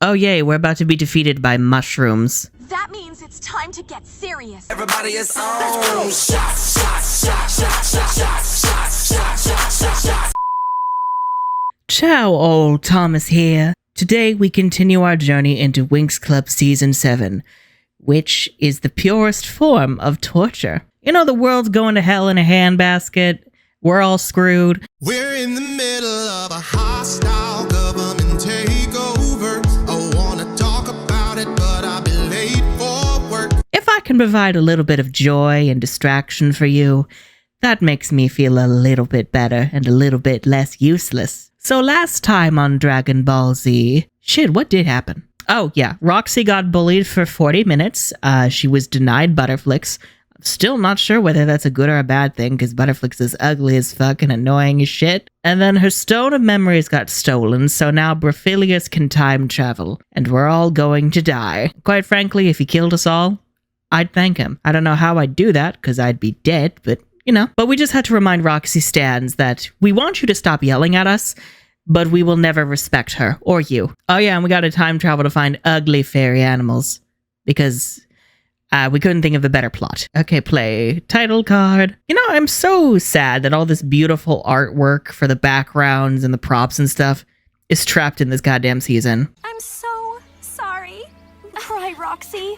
Oh yay, we're about to be defeated by mushrooms. That means it's time to get serious. Everybody is on. Shots. Ciao, old Thomas here. Today we continue our journey into Winx Club Season 7, which is the purest form of torture. You know, the world's going to hell in a handbasket. We're all screwed. We're in the middle of a hostile government takeover. I wanna talk about it, but I'll be late for work. If I can provide a little bit of joy and distraction for you, that makes me feel a little bit better and a little bit less useless. So last time on Dragon Ball Z, shit, what did happen? Oh yeah, Roxy got bullied for 40 minutes. She was denied Butterflix. Still not sure whether that's a good or a bad thing, because Butterflix is ugly as fuck and annoying as shit. And then her Stone of Memories got stolen, so now Brophilius can time travel, and we're all going to die. Quite frankly, if he killed us all, I'd thank him. I don't know how I'd do that, because I'd be dead, but you know. But we just had to remind Roxy Stans that we want you to stop yelling at us, but we will never respect her, or you. Oh yeah, and we gotta time travel to find ugly fairy animals, because we couldn't think of a better plot. Okay, play title card. You know, I'm so sad that all this beautiful artwork for the backgrounds and the props and stuff is trapped in this goddamn season. I'm so sorry. Right, Roxy?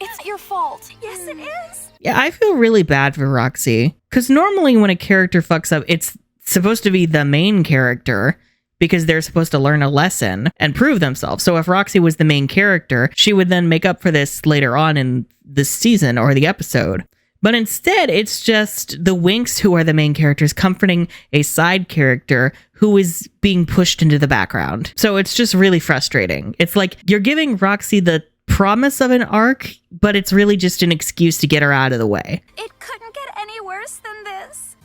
It's your fault. Yes, it is. Yeah, I feel really bad for Roxy, because normally when a character fucks up, it's supposed to be the main character, because they're supposed to learn a lesson and prove themselves. So if Roxy was the main character, she would then make up for this later on in the season or the episode. But instead, it's just the Winx who are the main characters comforting a side character who is being pushed into the background. So it's just really frustrating. It's like you're giving Roxy the promise of an arc, but it's really just an excuse to get her out of the way. It couldn't get any worse than this.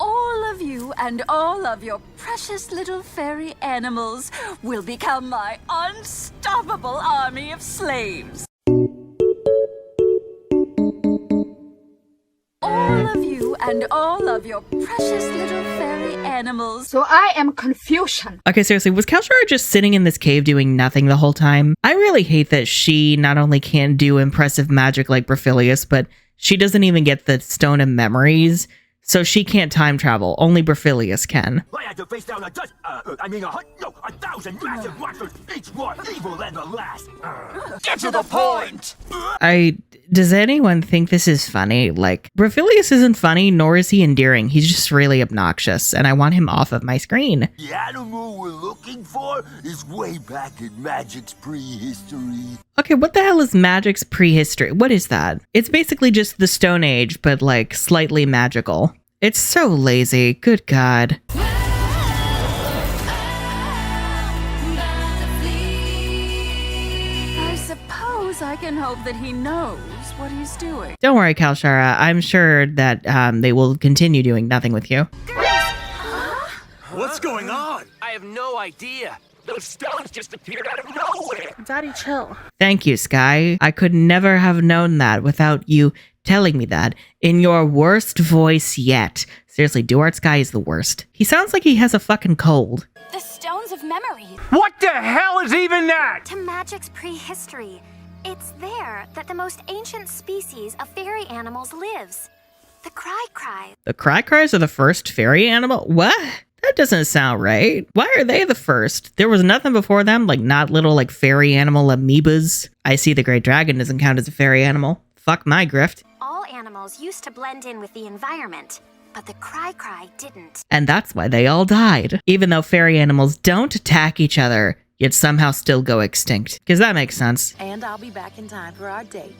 All of you and all of your precious little fairy animals will become my unstoppable army of slaves. All of you and all of your precious little fairy animals. So I am confusion. Okay, seriously, was Kalshara just sitting in this cave doing nothing the whole time? I really hate that she not only can't do impressive magic like Brophilius, but she doesn't even get the Stone of Memories. So she can't time travel. Only Brophilius can. I had to face down a 1,000 massive monsters, each more evil than the last. Get to the point! Does anyone think this is funny? Like, Brophilius isn't funny, nor is he endearing. He's just really obnoxious, and I want him off of my screen. The animal we're looking for is way back in magic's prehistory. Okay, what the hell is magic's prehistory? What is that? It's basically just the Stone Age, but like slightly magical. It's so lazy. Good God. I suppose I can hope that he knows what he's doing. Don't worry, Kalshara. I'm sure that they will continue doing nothing with you. What's going on? I have no idea. Those stones just appeared out of nowhere. Daddy, chill. Thank you, Sky. I could never have known that without you telling me that in your worst voice yet. Seriously, Duart Sky is the worst. He sounds like he has a fucking cold. The Stones of Memory. What the hell is even that? To magic's prehistory. It's there that the most ancient species of fairy animals lives. The cry-cry. The cry-cries are the first fairy animal? What? That doesn't sound right. Why are they the first? There was nothing before them, like not little like fairy animal amoebas. I see the great dragon doesn't count as a fairy animal. Fuck my grift. All animals used to blend in with the environment, but the cry-cry didn't. And that's why they all died. Even though fairy animals don't attack each other, yet somehow still go extinct. Because that makes sense. And I'll be back in time for our date.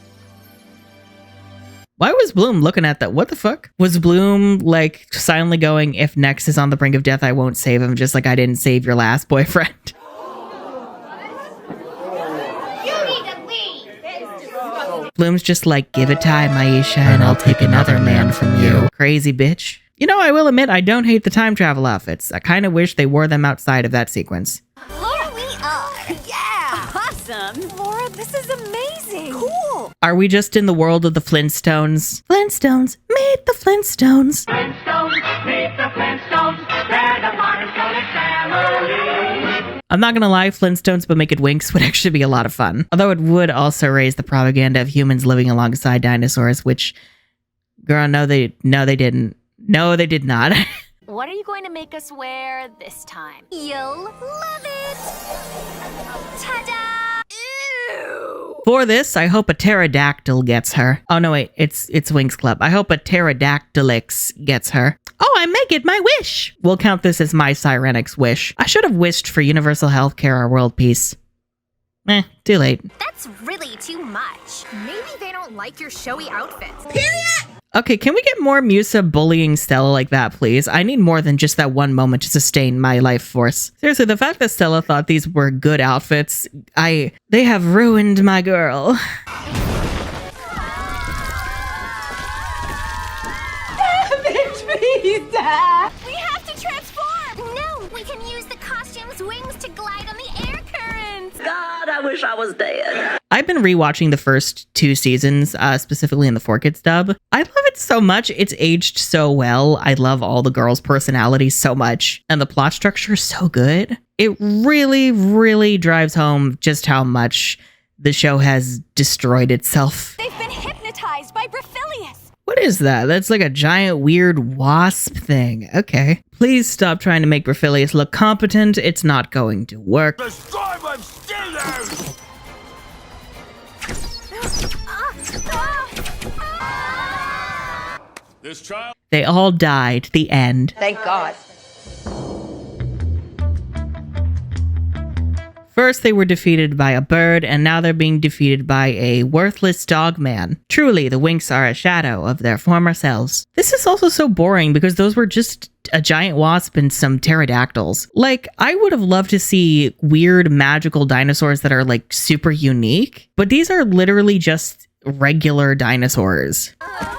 Why was Bloom looking at that? What the fuck? Was Bloom, like, silently going, if Nex is on the brink of death, I won't save him, just like I didn't save your last boyfriend? You need to leave. Bloom's just like, give it time, Aisha, and I'll take another man from you. Crazy bitch. You know, I will admit, I don't hate the time travel outfits. I kind of wish they wore them outside of that sequence. Here we are. Yeah! Awesome! Laura, this is amazing! Cool! Are we just in the world of the Flintstones? Flintstones, meet the Flintstones. Flintstones, meet the Flintstones. They're the modern family. I'm not gonna lie, Flintstones but make it Winx would actually be a lot of fun. Although it would also raise the propaganda of humans living alongside dinosaurs, which, girl, no they didn't. No, they did not. What are you going to make us wear this time? You'll love it! Ta-da! Ew! For this, I hope a pterodactyl gets her. Oh no, wait, it's Winx Club. I hope a pterodactylix gets her. Oh, I make it my wish! We'll count this as my Sirenix wish. I should have wished for universal healthcare or world peace. Too late. That's really too much. Maybe they don't like your showy outfits. Okay, can we get more Musa bullying Stella like that, please? I need more than just that one moment to sustain my life force. Seriously, the fact that Stella thought these were good outfits, they have ruined my girl. We have to transform! No, we can use the costume's wings to glide on the air currents! God, I wish I was dead. I've been rewatching the first 2 seasons, specifically in the 4Kids dub. I love it so much. It's aged so well. I love all the girls' personalities so much. And the plot structure is so good. It really, really drives home just how much the show has destroyed itself. They've been hypnotized by Brifilius! What is that? That's like a giant weird wasp thing. Okay. Please stop trying to make Brifilius look competent. It's not going to work. The storm of Steelers! This child. They all died. The end. Thank God. First, they were defeated by a bird, and now they're being defeated by a worthless dog man. Truly, the Winx are a shadow of their former selves. This is also so boring because those were just a giant wasp and some pterodactyls. Like, I would have loved to see weird magical dinosaurs that are like super unique, but these are literally just regular dinosaurs. A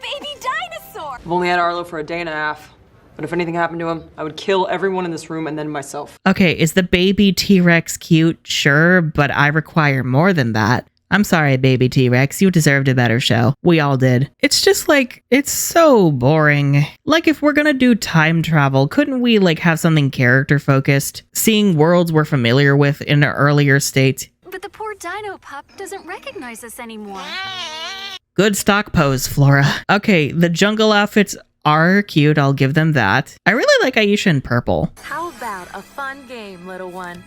baby dinosaur! I've only had Arlo for a day and a half. But if anything happened to him, I would kill everyone in this room and then myself. Okay, is the baby T-Rex cute? Sure, but I require more than that. I'm sorry, baby T-Rex, you deserved a better show. We all did. It's just like, it's so boring. Like, if we're gonna do time travel, couldn't we like have something character focused? Seeing worlds we're familiar with in an earlier state. But the poor dino pup doesn't recognize us anymore. Good stock pose, Flora. Okay, the jungle outfits are cute, I'll give them that. I really like Aisha in purple. How about a fun game, little one?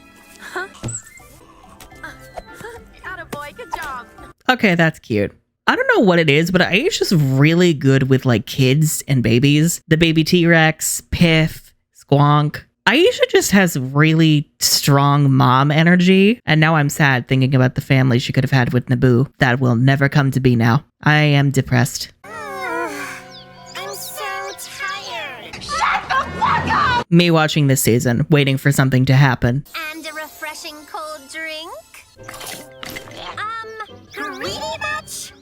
Attaboy, good job. Okay, that's cute. I don't know what it is, but Aisha's really good with like kids and babies. The baby T-Rex, Piff, Squonk. Aisha just has really strong mom energy, and now I'm sad thinking about the family she could have had with Naboo. That will never come to be now. I am depressed. I'm so tired. Me watching this season, waiting for something to happen. And a refreshing cold drink? Greedy much?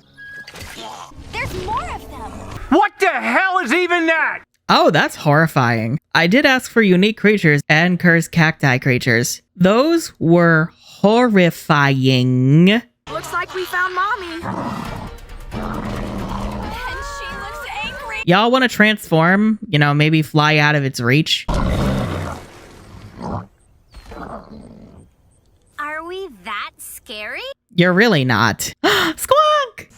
There's more of them. What the hell is even that? Oh, that's horrifying. I did ask for unique creatures and cursed cacti creatures. Those were horrifying. Looks like we found Mommy. And she looks angry. Y'all want to transform? You know, maybe fly out of its reach? Are we that scary? You're really not. Squonk!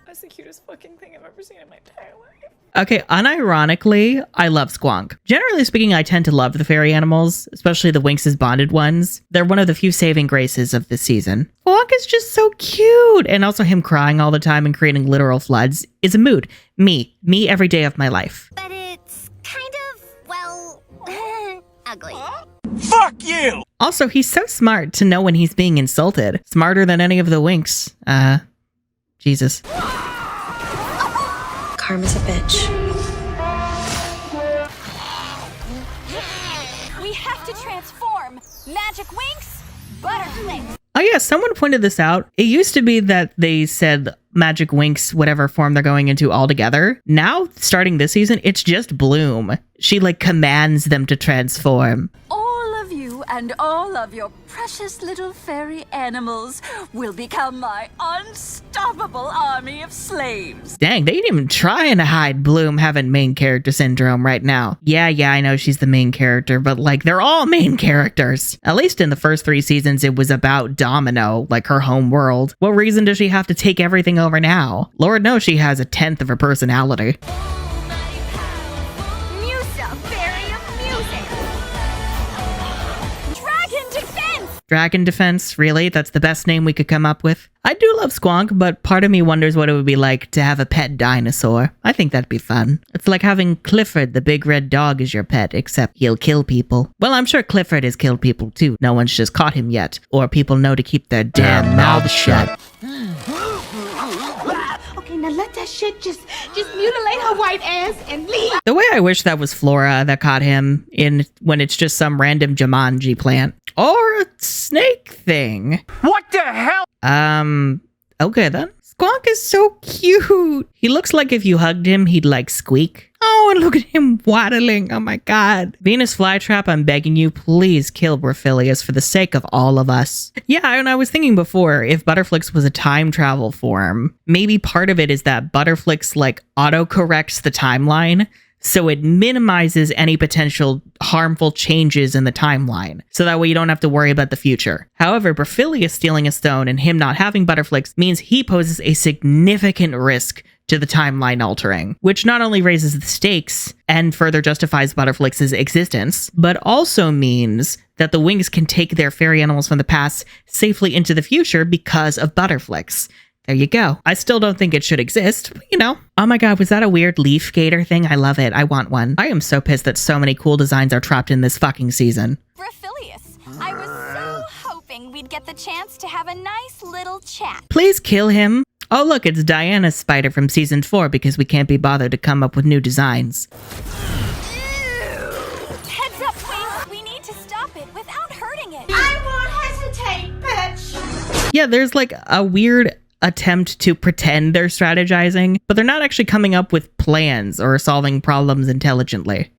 That's the cutest fucking thing I've ever seen in my entire life. Okay, unironically, I love Squonk. Generally speaking, I tend to love the fairy animals, especially the Winx's bonded ones. They're one of the few saving graces of this season. Squonk is just so cute! And also him crying all the time and creating literal floods is a mood. Me every day of my life. But it's kind of, well, ugly. Fuck you! Also, he's so smart to know when he's being insulted. Smarter than any of the Winx. Jesus. Karma's a bitch. We have to transform. Magic Winx, Butterflick. Oh yeah, someone pointed this out. It used to be that they said Magic Winx, whatever form they're going into altogether. Now, starting this season, it's just Bloom. She like commands them to transform. All of you and all of your precious little fairy animals will become my unstoppable army of slaves. Dang, they ain't even trying to hide Bloom having main character syndrome right now. Yeah, I know she's the main character, but like they're all main characters. At least in the first 3 seasons, it was about Domino, like her home world. What reason does she have to take everything over now? Lord knows she has a 10th of her personality. Musa, fairy of music. Dragon defense. Dragon Defense? Really? That's the best name we could come up with? I do love Squonk, but part of me wonders what it would be like to have a pet dinosaur. I think that'd be fun. It's like having Clifford, the big red dog, as your pet, except he'll kill people. Well, I'm sure Clifford has killed people too. No one's just caught him yet. Or people know to keep their damn mouths shut. Okay, now let that shit just mutilate her white ass and leave. The way I wish that was Flora that caught him in when it's just some random Jumanji plant. Or a snake thing. What the hell? Okay then. Squonk is so cute. He looks like if you hugged him, he'd like squeak. Oh, and look at him waddling. Oh my god. Venus Flytrap, I'm begging you, please kill Brophilius for the sake of all of us. Yeah, and I was thinking before, if Butterflix was a time travel form, maybe part of it is that Butterflix like autocorrects the timeline. So it minimizes any potential harmful changes in the timeline. So that way you don't have to worry about the future. However, Brophilius stealing a stone and him not having Butterflix means he poses a significant risk to the timeline altering, which not only raises the stakes and further justifies Butterflix's existence, but also means that the Winx can take their fairy animals from the past safely into the future because of Butterflix. There you go. I still don't think it should exist, but you know. Oh my god, was that a weird leaf gator thing? I love it. I want one. I am so pissed that so many cool designs are trapped in this fucking season. Brophilius, I was so hoping we'd get the chance to have a nice little chat. Please kill him. Oh look, it's Diana's spider from season 4 because we can't be bothered to come up with new designs. Heads up, Winx. We need to stop it without hurting it. I won't hesitate, bitch. Yeah, there's like a weird attempt to pretend they're strategizing, but they're not actually coming up with plans or solving problems intelligently.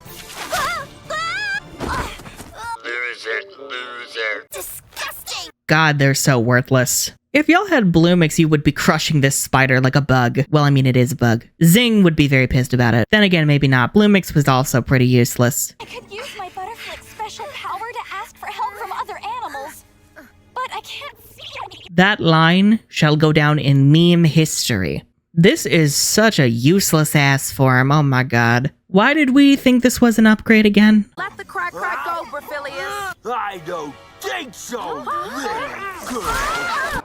Loser. Disgusting. God, they're so worthless. If y'all had Bloomix, you would be crushing this spider like a bug. Well, I mean, it is a bug. Zing would be very pissed about it. Then again, maybe not. Bloomix was also pretty useless. I could use my Butterflix special power to ask for help from other animals, but I can't see any. That line shall go down in meme history. This is such a useless ass form. Oh my god. Why did we think this was an upgrade again? Let the crack go, Brophilius. I don't think so, little girl.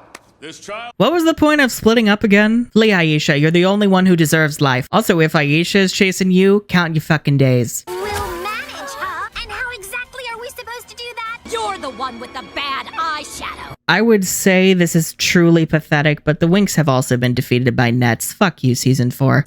What was the point of splitting up again? Flee, Aisha. You're the only one who deserves life. Also, if Aisha is chasing you, count your fucking days. We'll manage, huh? And how exactly are we supposed to do that? You're the one with the bad eyeshadow. I would say this is truly pathetic, but the Winx have also been defeated by Nets. Fuck you, season 4.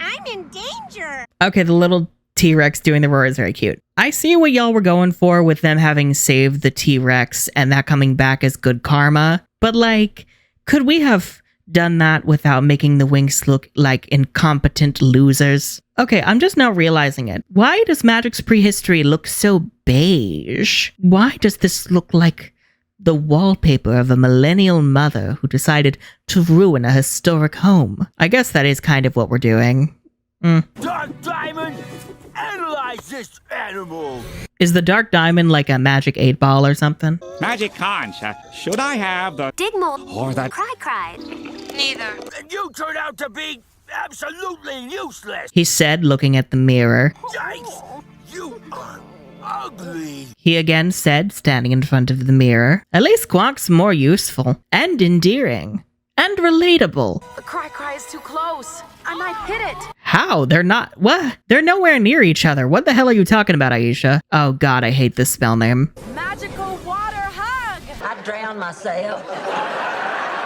I'm in danger. Okay, the little T-Rex doing the roar is very cute. I see what y'all were going for with them having saved the T-Rex and that coming back as good karma, but like, could we have done that without making the Winx look like incompetent losers? Okay, I'm just now realizing it. Why does Magic's prehistory look so beige? Why does this look like the wallpaper of a millennial mother who decided to ruin a historic home? I guess that is kind of what we're doing. Dark Diamond, analyze this animal. Is the Dark Diamond like a magic 8-ball or something? Magic conch. Should I have the Digmold or that? cried. And you turn out to be absolutely useless. He said, looking at the mirror. Yikes, you are ugly. He again said, standing in front of the mirror. At least Squonk's more useful and endearing and relatable. The cry is too close. I might hit it. How? They're not. What? They're nowhere near each other. What the hell are you talking about, Aisha? Oh god, I hate this spell name. Magical water hug. I drowned myself.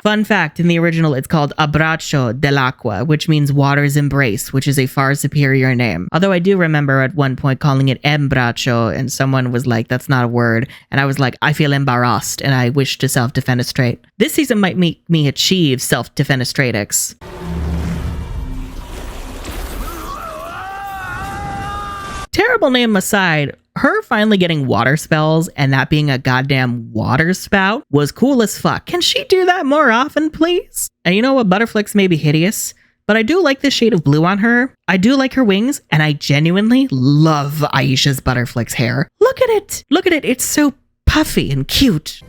Fun fact, in the original, it's called Abbraccio dell'acqua, which means water's embrace, which is a far superior name. Although I do remember at one point calling it embraccio, and someone was like, that's not a word. And I was like, I feel embarrassed, and I wish to self-defenestrate. This season might make me achieve self-defenestratics. terrible name aside, her finally getting water spells and that being a goddamn water spout was cool as fuck. Can she do that more often, please? And you know what? Butterflick's may be hideous, but I do like the shade of blue on her. I do like her wings, and I genuinely love Aisha's Butterflick's hair. Look at it. Look at it. It's so puffy and cute.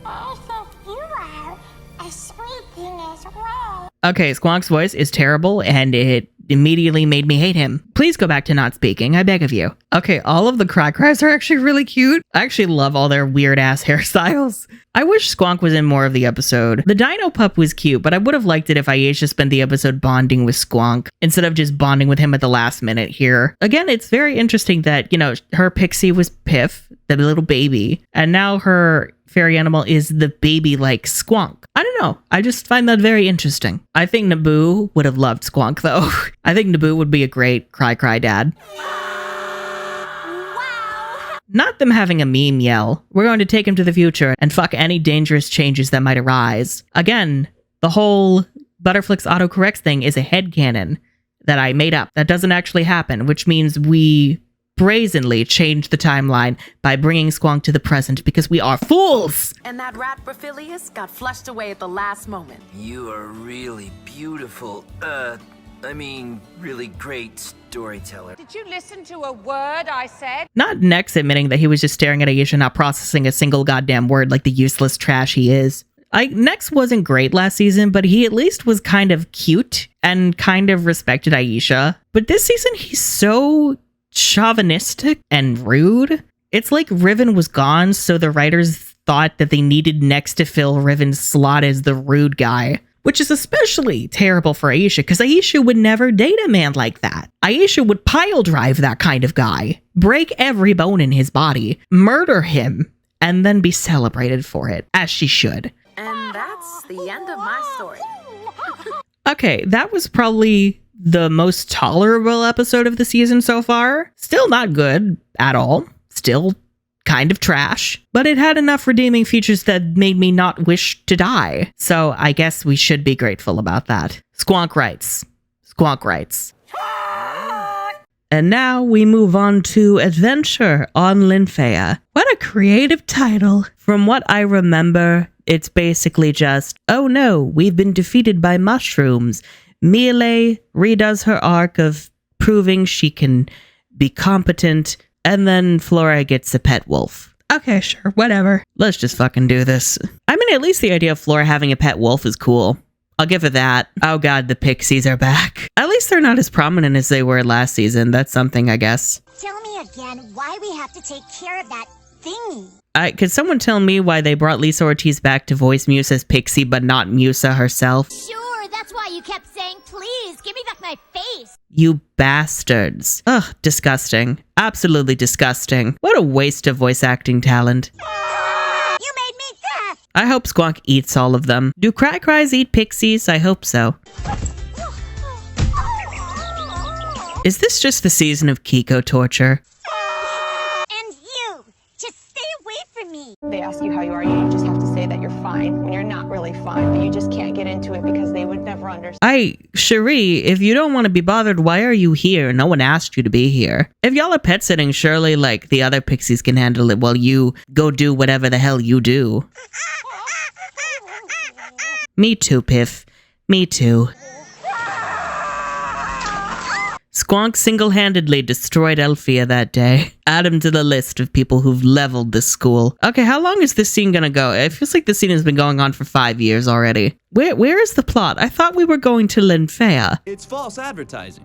Okay, Squonk's voice is terrible, and it immediately made me hate him. Please go back to not speaking, I beg of you. Okay, all of the cries are actually really cute. I actually love all their weird-ass hairstyles. I wish Squonk was in more of the episode. The Dino Pup was cute, but I would have liked it if Aisha spent the episode bonding with Squonk instead of just bonding with him at the last minute here. Again, it's very interesting that, you know, her pixie was Piff, the little baby, and now her fairy animal is the baby-like Squonk. I don't know. I just find that very interesting. I think Naboo would have loved Squonk, though. I think Naboo would be a great cry dad. Not them having a meme yell. We're going to take him to the future and fuck any dangerous changes that might arise. Again, the whole Butterflick's autocorrects thing is a headcanon that I made up. That doesn't actually happen, which means we brazenly changed the timeline by bringing Squonk to the present because we are fools! And that rat Brophilius got flushed away at the last moment. You are really beautiful. Really great storyteller. Did you listen to a word I said? Not Nex admitting that he was just staring at Aisha, not processing a single goddamn word like the useless trash he is. Nex wasn't great last season, but he at least was kind of cute and kind of respected Aisha. But this season, he's so chauvinistic and rude. It's like Riven was gone, so the writers thought that they needed Nex to fill Riven's slot as the rude guy. Which is especially terrible for Aisha, because Aisha would never date a man like that. Aisha would pile drive that kind of guy, break every bone in his body, murder him, and then be celebrated for it, as she should. And that's the end of my story. Okay, that was probably the most tolerable episode of the season so far. Still not good at all. Still kind of trash, but it had enough redeeming features that made me not wish to die. So I guess we should be grateful about that. Squonk writes. Squonk writes. And now we move on to Adventure on Linfea. What a creative title. From what I remember, it's basically just, oh no, we've been defeated by mushrooms. Miele redoes her arc of proving she can be competent, and then Flora gets a pet wolf. Okay, sure, whatever. Let's just fucking do this. I mean, at least the idea of Flora having a pet wolf is cool. I'll give her that. Oh god, the pixies are back. At least they're not as prominent as they were last season. That's something, I guess. Tell me again why we have to take care of that thingy. Could someone tell me why they brought Lisa Ortiz back to voice Musa's Pixie, but not Musa herself? Sure, that's why you kept saying, please, give me back my face. You bastards. Ugh, disgusting. Absolutely disgusting. What a waste of voice acting talent. You made me deaf. I hope Squonk eats all of them. Do cries eat pixies? I hope so. Is this just the season of Kiko torture? And you, just stay away from me. They ask you how you are, you just have to say that you're fine when you're not really fine, but you just can't get into it because they would never understand. Cherie, if you don't want to be bothered, why are you here? No one asked you to be here. If y'all are pet sitting, surely like the other pixies can handle it while you go do whatever the hell you do. Me too, Piff. Me too. Squonk single-handedly destroyed Elfia that day. Add him to the list of people who've leveled this school. Okay, how long is this scene gonna go? It feels like this scene has been going on for 5 years already. Where is the plot? I thought we were going to Linfea. It's false advertising.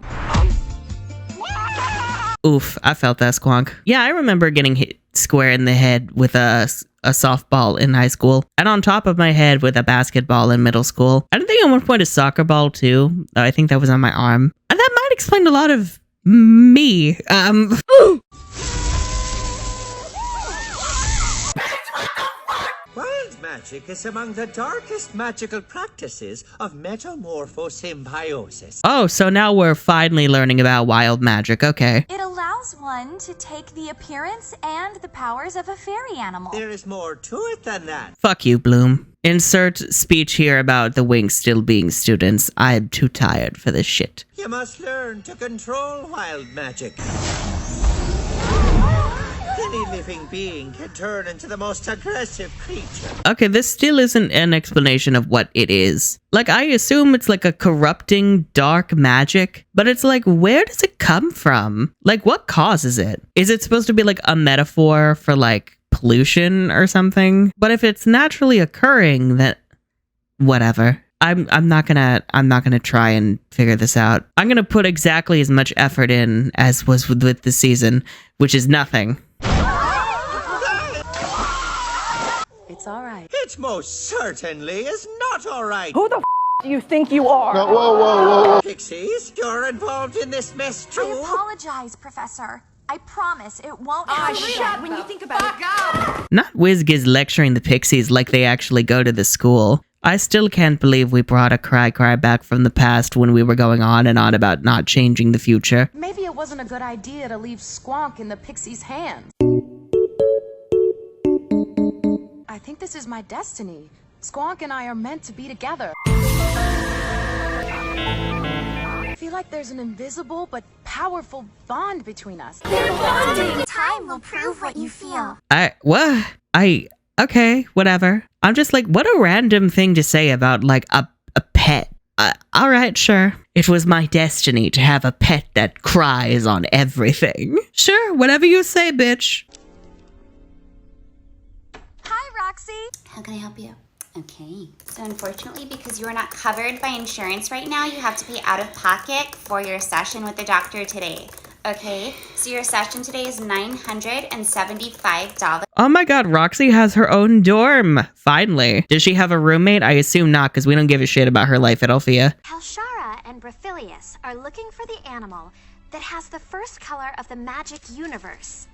Oof, I felt that, Squonk. Yeah, I remember getting hit square in the head with a softball in high school, and on top of my head with a basketball in middle school. I think at one point a soccer ball too. I think that was on my arm. And that might explain a lot of me. Wild magic is among the darkest magical practices of metamorphosymbiosis. Oh, so now we're finally learning about wild magic. Okay. It allows one to take the appearance and the powers of a fairy animal. There is more to it than that. Fuck you, Bloom. Insert speech here about the Winx still being students. I'm too tired for this shit. You must learn to control wild magic. Any living being can turn into the most aggressive creature. Okay, this still isn't an explanation of what it is. Like, I assume it's like a corrupting dark magic, but it's like, where does it come from? Like, what causes it? Is it supposed to be like a metaphor for like pollution or something? But if it's naturally occurring, then whatever. I'm not gonna try and figure this out. I'm gonna put exactly as much effort in as was with the season, which is nothing. It's all right. It most certainly is not all right. Who the do you think you are? No, whoa. Pixies, you're involved in this mess too? I apologize, Professor. I promise it won't happen shut again. when you think about it. Not WizGiz lecturing the Pixies like they actually go to the school. I still can't believe we brought a cry back from the past when we were going on and on about not changing the future. Maybe it wasn't a good idea to leave Squonk in the Pixie's hands. I think this is my destiny. Squonk and I are meant to be together. I feel like there's an invisible but powerful bond between us. Time will prove what you feel. Okay, whatever. I'm just like, what a random thing to say about like a pet. All right, sure. It was my destiny to have a pet that cries on everything. Sure, whatever you say, bitch. Hi, Roxy. How can I help you? Okay, so unfortunately, because you are not covered by insurance right now, you have to pay out of pocket for your session with the doctor today. Okay, so your session today is $975. Oh my god, Roxy has her own dorm. Finally. Does she have a roommate? I assume not, because we don't give a shit about her life at Althea. Halshara and Brophilius are looking for the animal that has the first color of the magic universe.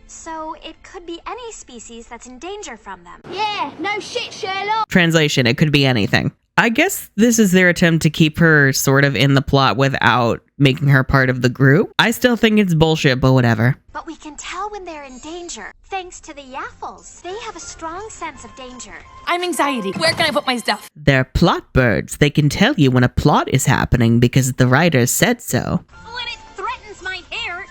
So it could be any species that's in danger from them. Yeah, no shit, Sherlock. Translation, it could be anything. I guess this is their attempt to keep her sort of in the plot without making her part of the group. I still think it's bullshit, but whatever. But we can tell when they're in danger, thanks to the Yaffles. They have a strong sense of danger. I'm anxiety. Where can I put my stuff? They're plot birds. They can tell you when a plot is happening because the writers said so. When it threatens my hair,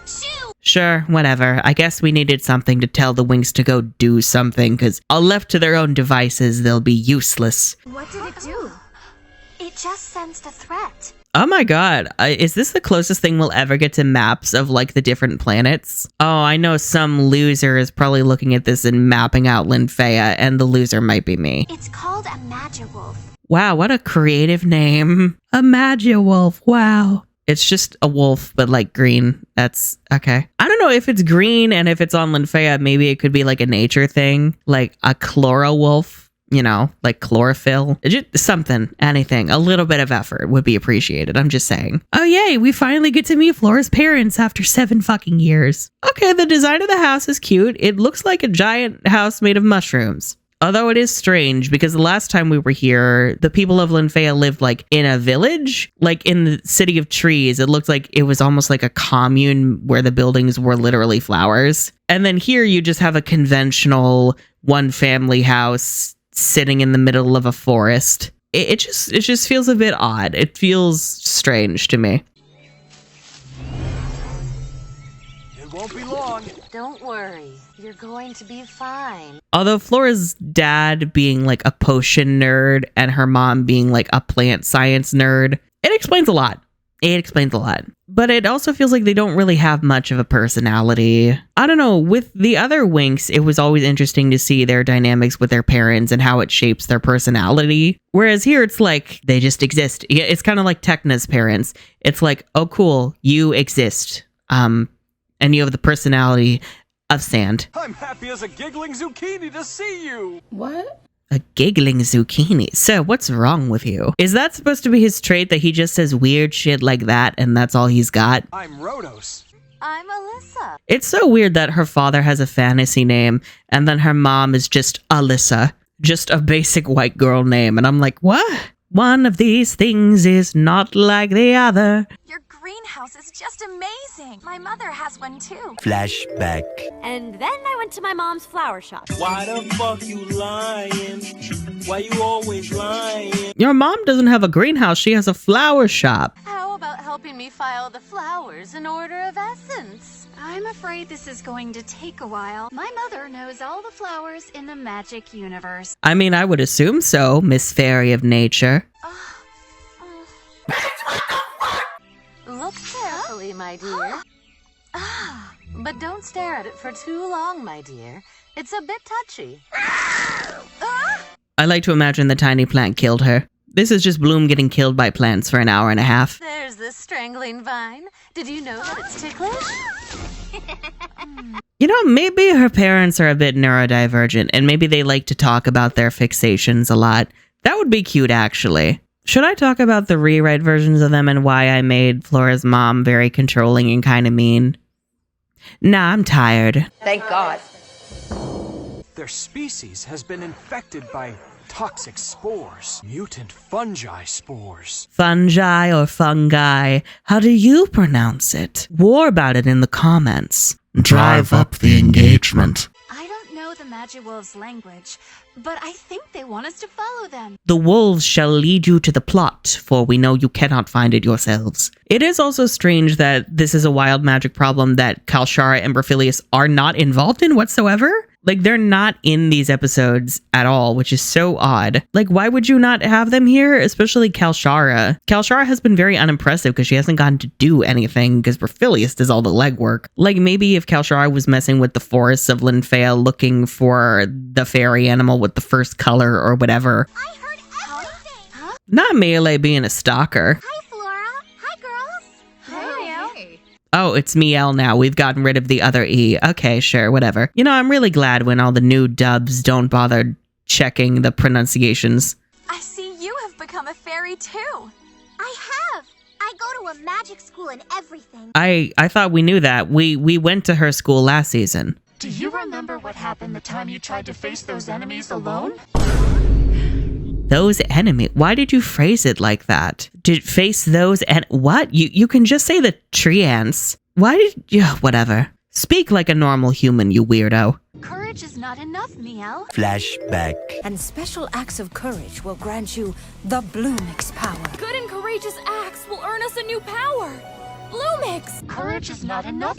shoo! Sure, whatever. I guess we needed something to tell the Winx to go do something, because all left to their own devices, they'll be useless. What did it do? It just sensed a threat. Oh my god, is this the closest thing we'll ever get to maps of like the different planets? Oh, I know some loser is probably looking at this and mapping out Linfea, and the loser might be me. It's called a Magiwolf. Wow, what a creative name. A Magiwolf, wow. It's just a wolf, but like green. That's okay. I don't know if it's green, and if it's on Linfea, maybe it could be like a nature thing, like a Chlorowolf. You know, like chlorophyll, just something, anything, a little bit of effort would be appreciated. I'm just saying. Oh, yay. We finally get to meet Flora's parents after 7 fucking years. Okay. The design of the house is cute. It looks like a giant house made of mushrooms. Although it is strange because the last time we were here, the people of Linfea lived like in a village, like in the city of trees. It looked like it was almost like a commune where the buildings were literally flowers. And then here you just have a conventional one family house sitting in the middle of a forest. It just feels a bit odd. It feels strange to me. It won't be long. Don't worry. You're going to be fine. Although Flora's dad being like a potion nerd and her mom being like a plant science nerd, it explains a lot. It explains a lot. But it also feels like they don't really have much of a personality. I don't know, with the other Winx, it was always interesting to see their dynamics with their parents and how it shapes their personality. Whereas here it's like, they just exist. It's kind of like Tekna's parents. It's like, oh cool, you exist. And you have the personality of sand. I'm happy as a giggling zucchini to see you. What? A giggling zucchini. So what's wrong with you? Is that supposed to be his trait, that he just says weird shit like that and that's all he's got? I'm Rhodos. I'm Alyssa. It's so weird that her father has a fantasy name and then her mom is just Alyssa. Just a basic white girl name. And I'm like, what? One of these things is not like the other. Your greenhouse is just amazing. My mother has one too. Flashback. And then I went to my mom's flower shop. Why the fuck you lying? Why you always lying? Your mom doesn't have a greenhouse. She has a flower shop. How about helping helping me file the flowers in order of essence. I'm afraid this is going to take a while. My mother knows all the flowers in the magic universe. I mean, I would assume so, Miss Fairy of Nature. Look carefully, my dear. But don't stare at it for too long, my dear. It's a bit touchy. I like to imagine the tiny plant killed her. This is just Bloom getting killed by plants for an hour and a half. There's the strangling vine. Did you know that it's ticklish? You know, maybe her parents are a bit neurodivergent and maybe they like to talk about their fixations a lot. That would be cute, actually. Should I talk about the rewrite versions of them and why I made Flora's mom very controlling and kind of mean? Nah, I'm tired. Thank God. Their species has been infected by toxic spores, mutant fungi spores. Fungi or fungi? How do you pronounce it? War about it in the comments. Drive up the engagement. I don't know the Magiwolves' language, but I think they want us to follow them. The wolves shall lead you to the plot, for we know you cannot find it yourselves. It is also strange that this is a wild magic problem that Kalshara and Berphilius are not involved in whatsoever. Like, they're not in these episodes at all, which is so odd. Like, why would you not have them here? Especially Kalshara. Kalshara has been very unimpressive because she hasn't gotten to do anything because Berphilius does all the legwork. Like, maybe if Kalshara was messing with the forests of Linfea looking for the fairy animal with the first color or whatever. I heard everything! Huh? Not Melee being a stalker. Hi, Flora. Hi, girls. Hey. Oh, it's Miel now. We've gotten rid of the other E. Okay, sure, whatever. You know, I'm really glad when all the new dubs don't bother checking the pronunciations. I see you have become a fairy too. I have. I go to a magic school and everything. I thought we knew that. We went to her school last season. Do you remember what happened the time you tried to face those enemies alone? Those enemies? Why did you phrase it like that? Did face those and what? You can just say the tree ants. Why did you? Whatever. Speak like a normal human, you weirdo. Courage is not enough, Miel. Flashback. And special acts of courage will grant you the Bloomix power. Good and courageous acts will earn us a new power. Bloomix! Courage is not enough.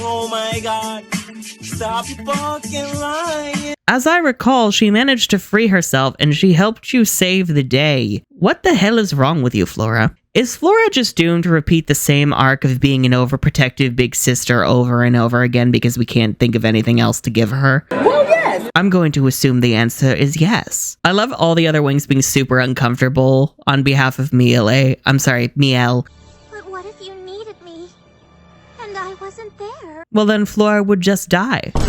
Oh my god. Stop fucking lying. As I recall, she managed to free herself and she helped you save the day. What the hell is wrong with you, Flora? Is Flora just doomed to repeat the same arc of being an overprotective big sister over and over again because we can't think of anything else to give her? Well, yes. I'm going to assume the answer is yes. I love all the other Winx being super uncomfortable on behalf of Miel. But what if you needed me? And I wasn't there. Well, then Flora would just die. Here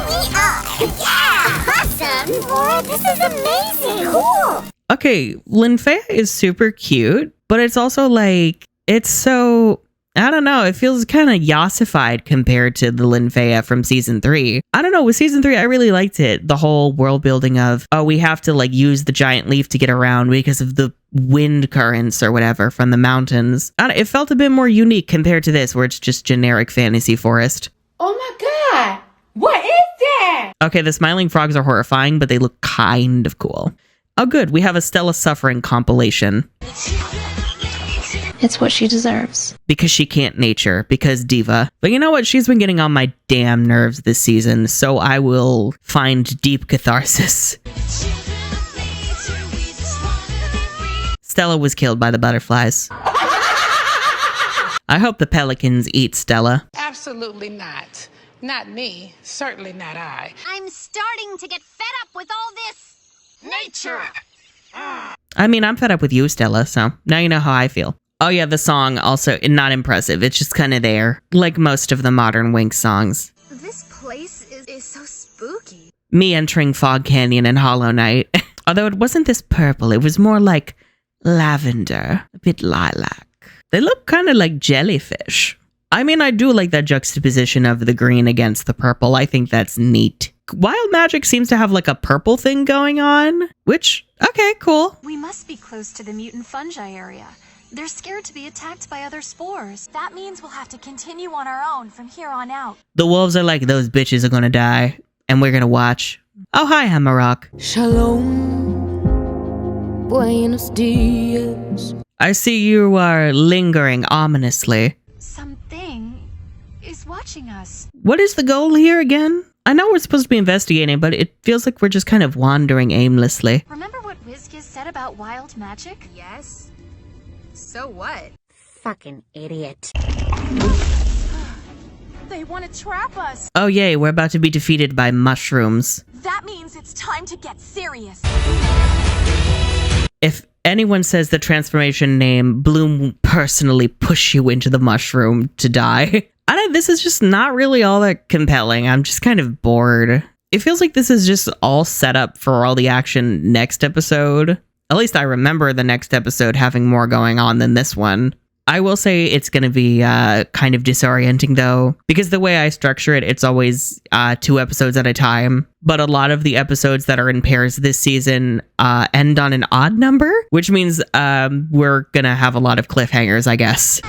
we are! Yeah! Awesome! Flora, this is amazing! Cool! Okay, Linfea is super cute, but it's also like, it's so, I don't know, it feels kind of yassified compared to the Linfea from season 3. I don't know, with season 3, I really liked it. The whole world building of, oh, we have to like use the giant leaf to get around because of the wind currents or whatever from the mountains. It felt a bit more unique compared to this, where it's just generic fantasy forest. Oh my god! What is that? Okay, the smiling frogs are horrifying, but they look kind of cool. Oh good, we have a Stella suffering compilation. It's what she deserves. Because she can't nature, because diva. But you know what? She's been getting on my damn nerves this season, so I will find deep catharsis. Stella was killed by the butterflies. I hope the pelicans eat Stella. Absolutely not. Not me. Certainly not I. I'm starting to get fed up with all this nature. I mean, I'm fed up with you, Stella, so now you know how I feel. Oh yeah, the song also not impressive. It's just kind of there, like most of the modern Winx songs. This place is so spooky. Me entering Fog Canyon and Hollow Knight. Although it wasn't this purple, it was more like lavender, a bit lilac. They look kind of like jellyfish. I mean, I do like that juxtaposition of the green against the purple. I think that's neat. Wild Magic seems to have like a purple thing going on, which, okay, cool. We must be close to the mutant fungi area. They're scared to be attacked by other spores. That means we'll have to continue on our own from here on out. The wolves are like, those bitches are gonna die, and we're gonna watch. Oh, hi, Hammerrock. Shalom. Buenos dias. I see you are lingering ominously. Something is watching us. What is the goal here again? I know we're supposed to be investigating, but it feels like we're just kind of wandering aimlessly. Remember what Wizkiz said about wild magic? Yes. So what? Fucking idiot. They want to trap us. Oh yay, we're about to be defeated by mushrooms. That means it's time to get serious. If anyone says the transformation name, Bloom will personally push you into the mushroom to die. This is just not really all that compelling. I'm just kind of bored. It feels like this is just all set up for all the action next episode. At least I remember the next episode having more going on than this one. I will say it's going to be kind of disorienting though, because the way I structure it, it's always 2 episodes at a time. But a lot of the episodes that are in pairs this season end on an odd number, which means we're going to have a lot of cliffhangers, I guess.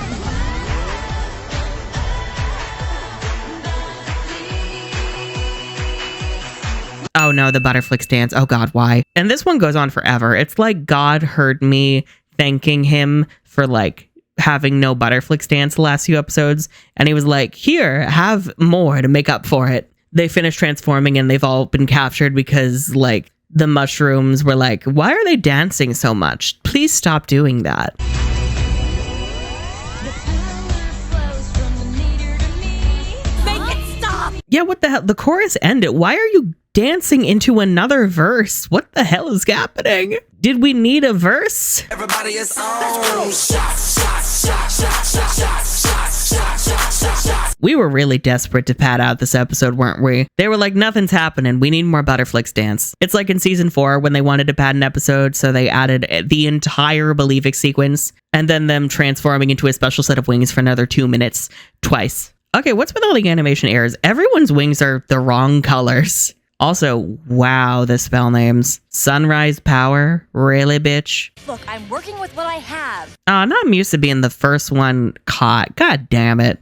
Oh no, the Butterflix dance. Oh God, why? And this one goes on forever. It's like God heard me thanking him for like having no Butterflix dance the last few episodes. And he was like, here, have more to make up for it. They finished transforming and they've all been captured because like the mushrooms were like, why are they dancing so much? Please stop doing that. Make it stop! Yeah, what the hell? The chorus ended. Why are you dancing into another verse? What the hell is happening? Did we need a verse? Everybody is on. We were really desperate to pad out this episode, weren't we? They were like, nothing's happening. We need more Butterflix dance. It's like in season 4 when they wanted to pad an episode, so they added the entire Believe It sequence and then them transforming into a special set of wings for another 2 minutes twice. Okay, what's with all the animation errors? Everyone's wings are the wrong colors. Also, wow, the spell names. Sunrise Power? Really, bitch? Look, I'm working with what I have. Oh, not I'm used to being the first one caught. God damn it.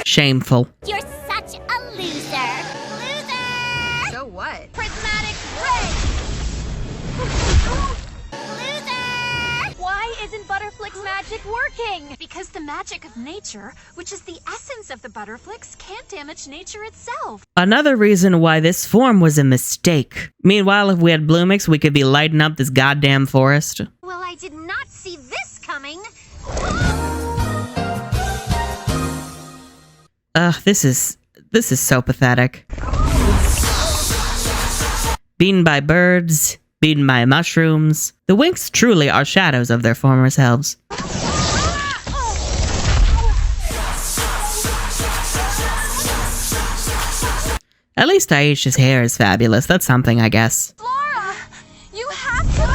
Shameful. You're such a loser. Loser! So what? Prismatic ray! Why isn't Butterflix magic working? Because the magic of nature, which is the essence of the Butterflix, can't damage nature itself. Another reason why this form was a mistake. Meanwhile, if we had Bloomix, we could be lighting up this goddamn forest. Well, I did not see this coming. Ugh, this is so pathetic. Beaten by birds, beaten by mushrooms. The Winx truly are shadows of their former selves. At least Aisha's hair is fabulous. That's something, I guess. Flora, you have to.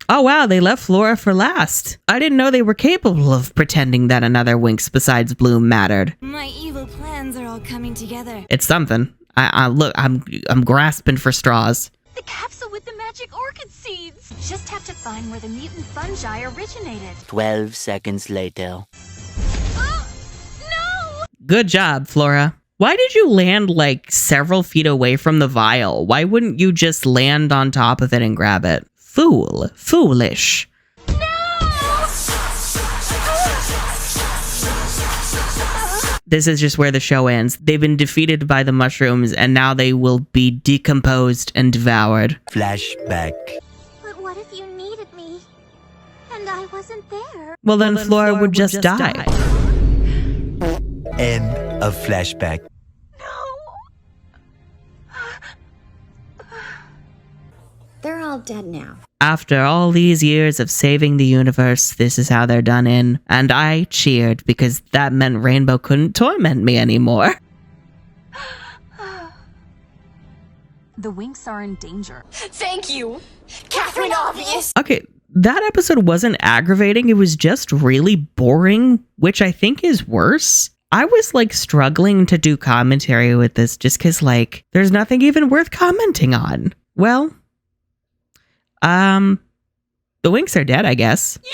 Oh wow, they left Flora for last. I didn't know they were capable of pretending that another Winx besides Bloom mattered. My evil plans are all coming together. It's something. I'm grasping for straws. The capsule with the magic orchid seeds. Just have to find where the mutant fungi originated. 12 seconds later. No! Good job, Flora. Why did you land like several feet away from the vial? Why wouldn't you just land on top of it and grab it? Foolish. This is just where the show ends. They've been defeated by the mushrooms and now they will be decomposed and devoured. Flashback. But what if you needed me? And I wasn't there? Well, then Flora would just die. End of flashback. They're all dead now. After all these years of saving the universe, this is how they're done in. And I cheered because that meant Rainbow couldn't torment me anymore. The Winx are in danger. Thank you, Catherine Obvious. Okay, that episode wasn't aggravating. It was just really boring, which I think is worse. I was like struggling to do commentary with this just because like there's nothing even worth commenting on. Well, the Winx are dead, I guess. Yeah!